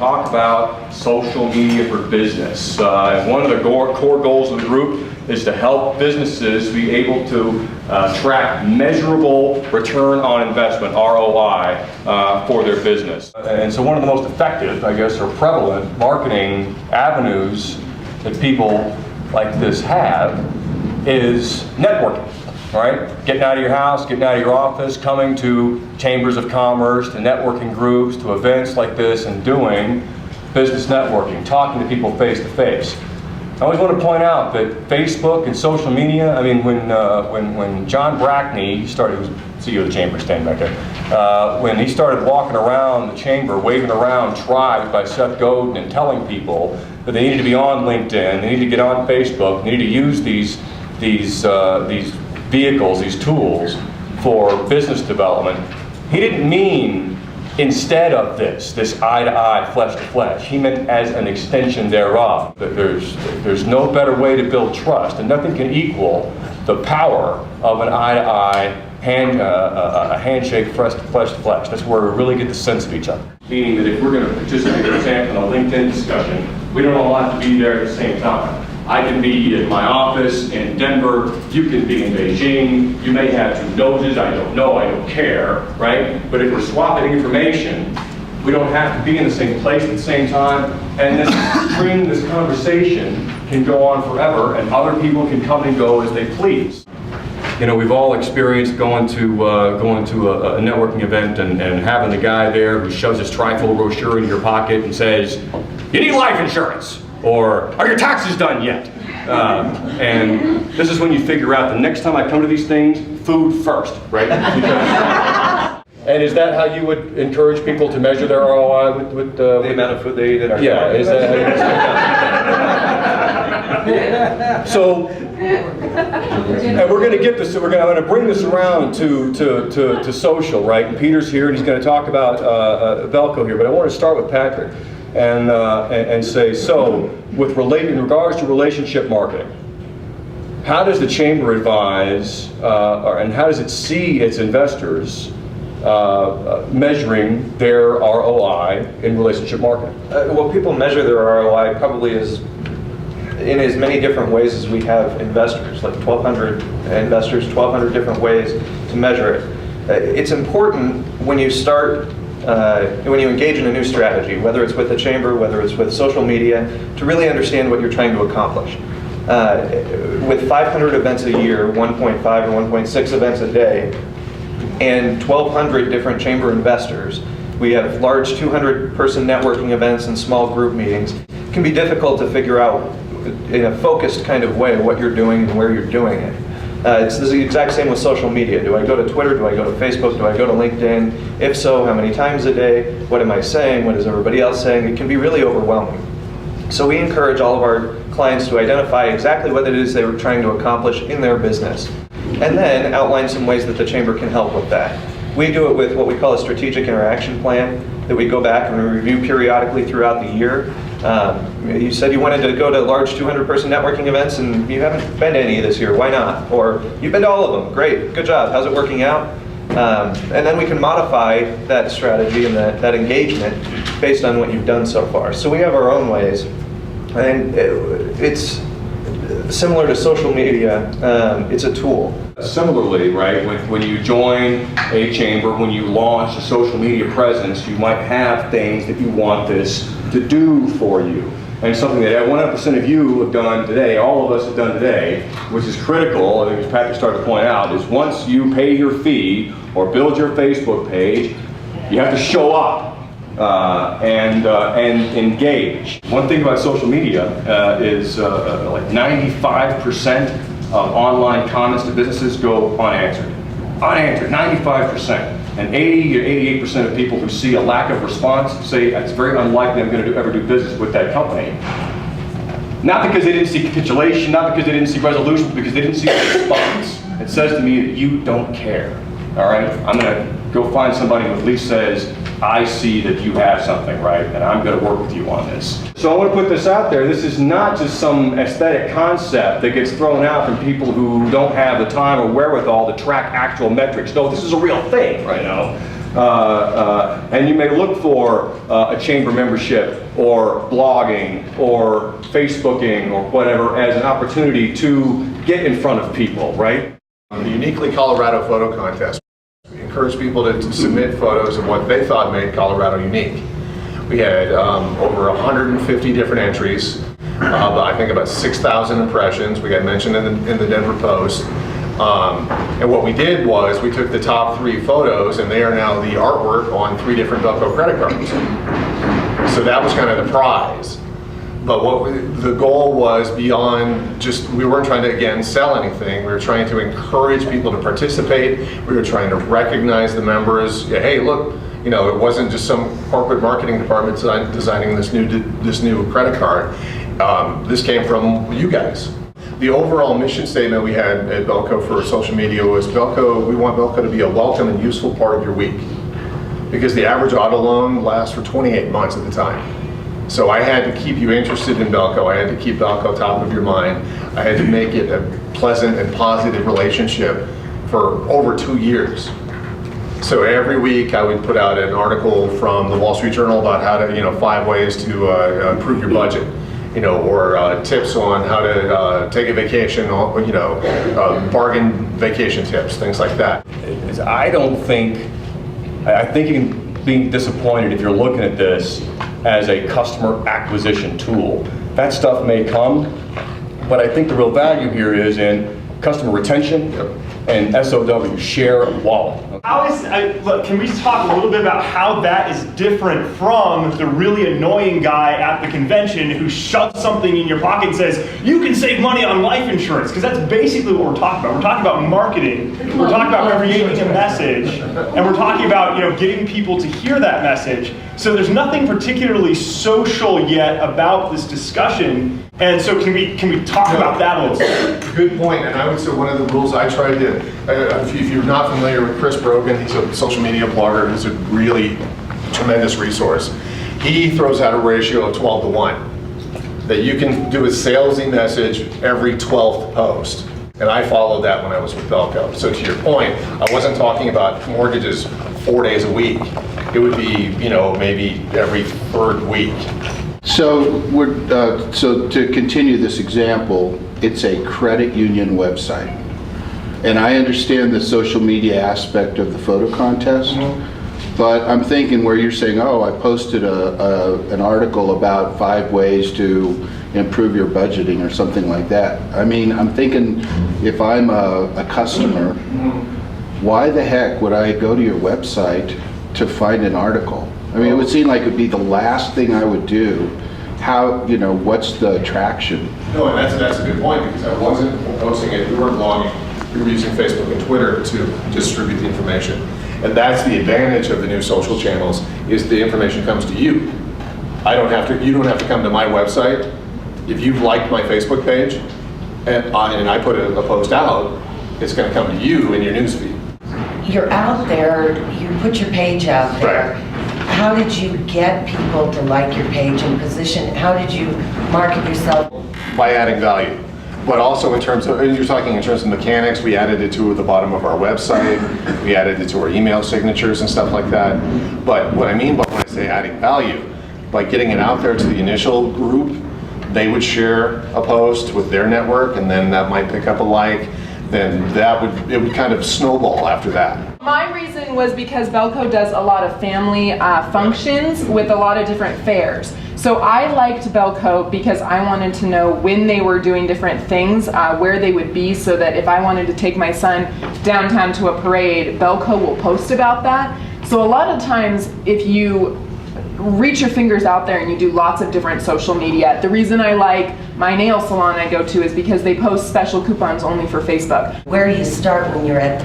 Talk about social media for business. One of the core goals of the group is to help businesses be able to track measurable return on investment, ROI, for their business. And so one of the most effective, I guess, or prevalent marketing avenues that people like this have is networking. Right? Getting out of your house, getting out of your office, coming to chambers of commerce, to networking groups, to events like this, and doing business networking, talking to people face to face. I always want to point out that Facebook and social media, I mean, when John Brackney started, he was CEO of the chamber, standing back there, when he started walking around the chamber, waving around tribes by Seth Godin and telling people that they needed to be on LinkedIn, they needed to get on Facebook, they needed to use these vehicles, these tools for business development, he didn't mean instead of this eye-to-eye, flesh-to-flesh. He meant as an extension thereof. There's no better way to build trust, and nothing can equal the power of an eye-to-eye, a handshake, flesh-to-flesh. That's where we really get the sense of each other. Meaning that if we're going to participate, for example, in a LinkedIn discussion, we don't all have to be there at the same time. I can be in my office in Denver, you can be in Beijing, you may have two noses, I don't know, I don't care, right? But if we're swapping information, we don't have to be in the same place at the same time, and this conversation can go on forever, and other people can come and go as they please. You know, we've all experienced going to a networking event and having the guy there who shoves his trifold brochure in your pocket and says, "You need life insurance," or "Are your taxes done yet?" And this is when you figure out the next time I come to these things, food first, right? And is that how you would encourage people to measure their ROI with the amount of food they eat? Yeah, is that how you So, and we're going to get this. I'm going to bring this around to social, right? And Peter's here, and he's going to talk about Velco here. But I want to start with Patrick and say, so in regards to relationship marketing, how does the chamber advise, and how does it see its investors measuring their ROI in relationship marketing? Well, people measure their ROI probably in as many different ways as we have investors, like 1,200 investors, 1,200 different ways to measure it. It's important when you when you engage in a new strategy, whether it's with the chamber, whether it's with social media, to really understand what you're trying to accomplish. With 500 events a year, 1.5 or 1.6 events a day, and 1,200 different chamber investors, we have large 200-person networking events and small group meetings. It can be difficult to figure out in a focused kind of way what you're doing and where you're doing it. It's the exact same with social media. Do I go to Twitter? Do I go to Facebook? Do I go to LinkedIn? If so, how many times a day? What am I saying? What is everybody else saying? It can be really overwhelming. So we encourage all of our clients to identify exactly what it is they were trying to accomplish in their business, and then outline some ways that the chamber can help with that. We do it with what we call a strategic interaction plan that we go back and review periodically throughout the year. You said you wanted to go to large 200-person networking events and you haven't been to any this year. Why not? Or you've been to all of them. Great, good job. How's it working out? And then we can modify that strategy and that engagement based on what you've done so far. So we have our own ways, and it's similar to social media. It's a tool. Similarly, right, when you join a chamber, when you launch a social media presence, you might have things that you want this to do for you. And something that 100% of you have done today, all of us have done today, which is critical, I think as Patrick started to point out, is once you pay your fee or build your Facebook page, you have to show up and engage. One thing about social media is like 95% of online comments to businesses go unanswered. Unanswered, 95%. And 80 or 88% of people who see a lack of response say it's very unlikely I'm going to ever do business with that company. Not because they didn't see capitulation, not because they didn't see resolution, but because they didn't see the response. It says to me that you don't care, all right? I'm gonna go find somebody who at least says, I see that you have something, right? And I'm gonna work with you on this. So I wanna put this out there. This is not just some aesthetic concept that gets thrown out from people who don't have the time or wherewithal to track actual metrics. No, this is a real thing, right now. And you may look for a chamber membership or blogging or Facebooking or whatever as an opportunity to get in front of people, right? The Uniquely Colorado Photo Contest. We encouraged people to submit photos of what they thought made Colorado unique. We had over 150 different entries, I think about 6,000 impressions. We got mentioned in the Denver Post. And what we did was we took the top 3 photos, and they are now the artwork on 3 different Belco credit cards. So that was kind of the prize. But the goal was beyond just, we weren't trying to, again, sell anything. We were trying to encourage people to participate. We were trying to recognize the members. Hey, look, you know, it wasn't just some corporate marketing department designing this new credit card. This came from you guys. The overall mission statement we had at Belco for social media was we want Belco to be a welcome and useful part of your week. Because the average auto loan lasts for 28 months at the time. So I had to keep you interested in Belco. I had to keep Belco top of your mind. I had to make it a pleasant and positive relationship for over 2 years. So every week I would put out an article from the Wall Street Journal about how to, 5 ways to improve your budget. Or tips on how to take a vacation, bargain vacation tips, things like that. I think you can be disappointed if you're looking at this as a customer acquisition tool. That stuff may come, but I think the real value here is in customer retention and SOW, share of wallet. Look, can we just talk a little bit about how that is different from the really annoying guy at the convention who shoves something in your pocket and says, you can save money on life insurance, because that's basically what we're talking about. We're talking about marketing, we're talking about creating a message, and we're talking about getting people to hear that message. So there's nothing particularly social yet about this discussion, and so can we talk about that a little bit? Good point, and I would say one of the rules I tried to, if you're not familiar with Chris Brogan, he's a social media blogger who's a really tremendous resource. He throws out a ratio of 12 to 1, that you can do a salesy message every 12th post. And I followed that when I was with Belco. So to your point, I wasn't talking about mortgages 4 days a week. It would be, maybe every 3rd week. So so to continue this example, it's a credit union website. And I understand the social media aspect of the photo contest, but I'm thinking where you're saying, oh, I posted an article about 5 ways to improve your budgeting or something like that. I mean, I'm thinking if I'm a customer, why the heck would I go to your website to find an article? I mean, it would seem like it would be the last thing I would do. How, what's the attraction? No, and that's a good point, because I wasn't posting it, we weren't blogging, we were using Facebook and Twitter to distribute the information. And that's the advantage of the new social channels, is the information comes to you. You don't have to come to my website. If you've liked my Facebook page, and I put a post out, it's going to come to you in your newsfeed. You're out there, you put your page out there. Right. How did you get people to like your page and position? How did you market yourself? By adding value. But also in terms of, you're talking in terms of mechanics, we added it to the bottom of our website, we added it to our email signatures and stuff like that. But what I mean by when I say adding value, by getting it out there to the initial group, they would share a post with their network, and then that might pick up a like, then it would kind of snowball after that. My reason was because Belco does a lot of family functions with a lot of different fairs. So I liked Belco because I wanted to know when they were doing different things, where they would be, so that if I wanted to take my son downtown to a parade, Belco will post about that. So a lot of times, if you reach your fingers out there and you do lots of different social media, the reason I like my nail salon I go to is because they post special coupons only for Facebook. Where do you start when you're at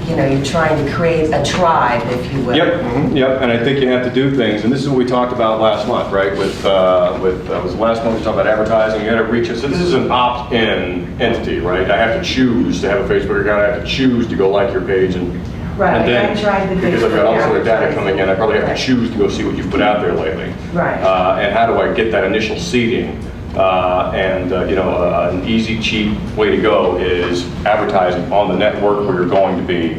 you're trying to create a tribe, if you will. Yep, and I think you have to do things, and this is what we talked about last month, right? Was last month we talked about advertising, you had to reach it. So this is an opt-in entity, right? I have to choose to have a Facebook account, I have to choose to go like your page, and Right, then, I tried the because I've got all sort of data advertising. coming in, I probably have to choose to go see what you've put out there lately. Right. And how do I get that initial seeding? An easy, cheap way to go is advertising on the network where you're going to be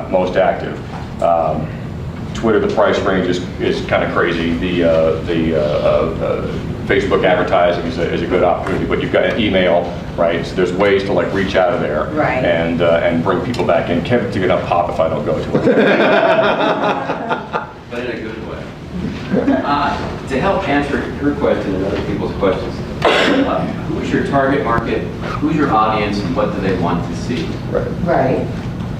most active. Twitter, the price range is kind of crazy. Facebook advertising is a good opportunity, but you've got an email, right? So there's ways to like reach out of there, Right. and bring people back in. Kevin's gonna pop if I don't go to it. But in a good way. To help answer your question and other people's questions, who's your target market, who's your audience, and what do they want to see? Right.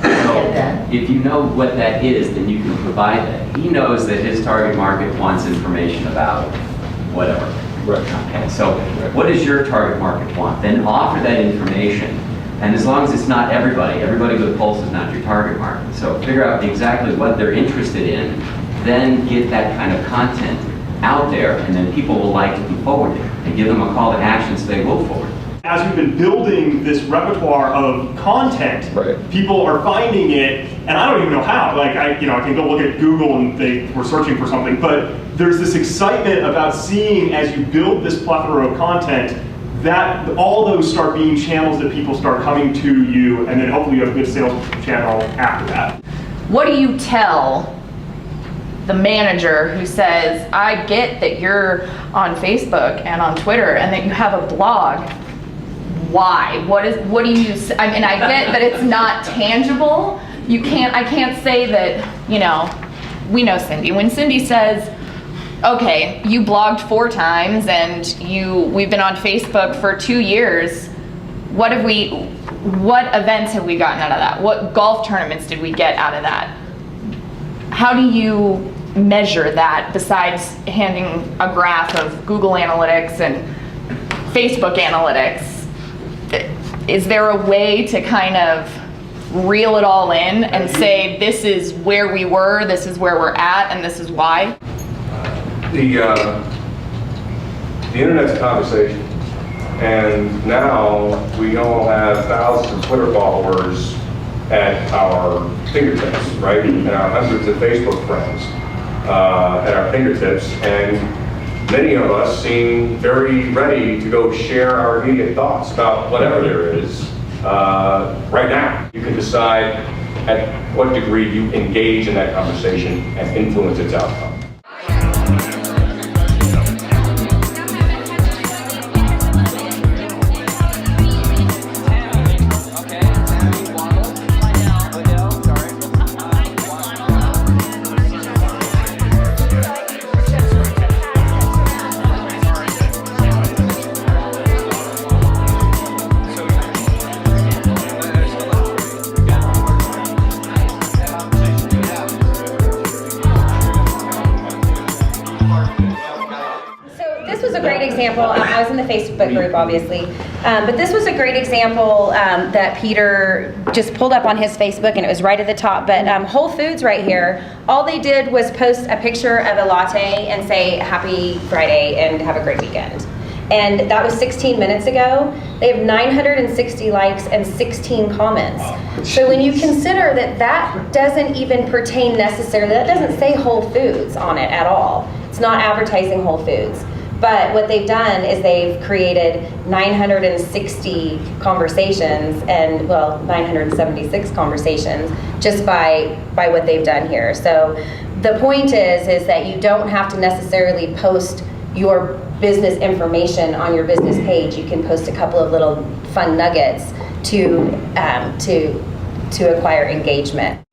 So Get that. if you know what that is, then you can provide that. He knows that his target market wants information about whatever. Right. Okay, so what does your target market want? Then offer that information. And as long as it's not everybody with a pulse is not your target market. So figure out exactly what they're interested in, then get that kind of content out there, and then people will like to come forward and give them a call to action so they will forward. As we've been building this repertoire of content, Right. people are finding it, and I don't even know how. Like I can go look at Google and they were searching for something, but there's this excitement about seeing as you build this plethora of content that all those start being channels that people start coming to you, and then hopefully you have a good sales channel after that. What do you tell the manager who says, I get that you're on Facebook and on Twitter and that you have a blog? Why? What do you, I mean, I get that it's not tangible. I can't say that, we know Cindy. When Cindy says, okay, you blogged 4 times and we've been on Facebook for 2 years, what events have we gotten out of that? What golf tournaments did we get out of that? How do you measure that besides handing a graph of Google Analytics and Facebook Analytics? Is there a way to kind of reel it all in and say, this is where we were, this is where we're at, and this is why? The internet's a conversation, and now we all have thousands of Twitter followers at our fingertips, right? And our hundreds of Facebook friends at our fingertips, and many of us seem very ready to go share our immediate thoughts about whatever there is right now. You can decide at what degree you engage in that conversation and influence its outcome. Example, I was in the Facebook group, obviously, but this was a great example that Peter just pulled up on his Facebook, and it was right at the top. But Whole Foods right here, all they did was post a picture of a latte and say, happy Friday and have a great weekend. And that was 16 minutes ago. They have 960 likes and 16 comments. So when you consider that doesn't even pertain necessarily, that doesn't say Whole Foods on it at all. It's not advertising Whole Foods. But what they've done is they've created 960 conversations, and 976 conversations just by what they've done here. So the point is that you don't have to necessarily post your business information on your business page. You can post a couple of little fun nuggets to acquire engagement.